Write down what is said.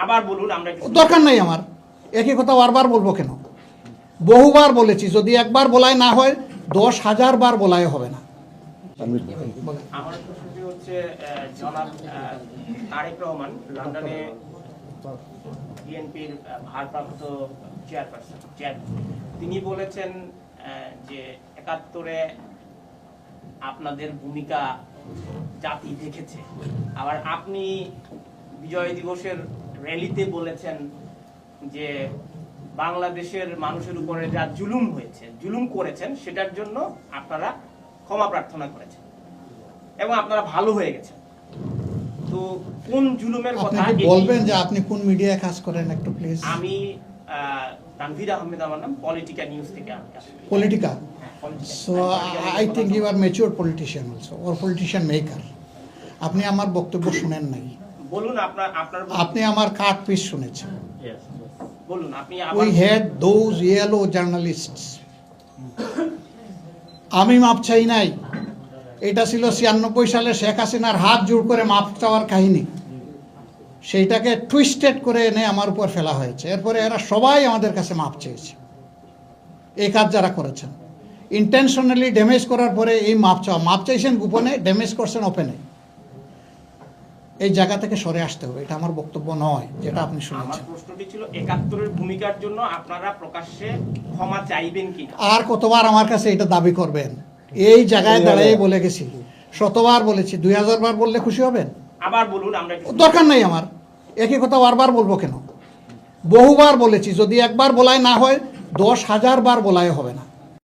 আবার বলুন, আমরা দরকার নাই আমার, একই কথা বারবার বলবো কেন? বহুবার বলেছি, যদি একবার বলাই না হয় 10,000 বার বলাই হবে না। আমার প্রশ্নটি হচ্ছে জনাব তারেক রহমান লন্ডনে বিএনপির ভারপ্রাপ্ত চেয়ারপারসন তিনি বলেছেন যে 71-এ আপনাদের ভূমিকা জাতি দেখেছে। আবার আপনি বিজয় দিবসের র্যালিতে বলেছেন যে বাংলাদেশের মানুষের উপরে যা জুলুম করেছেন সেটার জন্য আপনারা ক্ষমা প্রার্থনা করেছেন এবং আপনারা ভালো হয়ে গেছেন। তো কোন জুলুমের কথা বলবেন যে আপনি কোন মিডিয়ায় কাজ করেন একটু প্লিজ? আমি তানভীর আহমেদ, আমার নাম, পলিটিকা নিউজ থেকে আমি আসি। পলিটিকা? So I think you are mature politician also, or politician maker. আপনি আমার বক্তব্য শুনেন নাই, বলুন আপনি আমার কাট পিস শুনেছেন। বলুন আপনি। We had those yellow journalists. আমি মাপ চাই নাই, এটা ছিল 96 সালে শেখ হাসিনার হাত জোড় করে মাপ চাওয়ার কাহিনী। সেইটাকে টুইস্টেড করে এনে আমার উপর ফেলা হয়েছে। এরপরে এরা সবাই আমাদের কাছে মাপ চেয়েছে, এই কাজ যারা করেছেন। ইন্টেনশনালি ড্যামেজ করার পরে এই মাপ চাইছেন গোপনে, ড্যামেজ করছেন ওপেনে। এই জায়গা থেকে সরে আসতে হবে, এটা আমার বক্তব্য নয় যেটা আপনি শুনেছেন। আমার প্রশ্নটি ছিল 71-এর ভূমিকার জন্য আপনারা প্রকাশ্যে ক্ষমা চাইবেন কিনা। আর কতবার আমার কাছে এটা দাবি করবেন? এই জায়গায় দাঁড়িয়ে বলে গেছি, শতবার বলেছি, 2000 বার বললে খুশি হবেন? আবার বলুন, আমরা দরকার নাই আমার, একই কথা বারবার বলবো কেন? বহুবার বলেছি, যদি একবার বলাই না হয় 10,000 বার বলাই হবে না।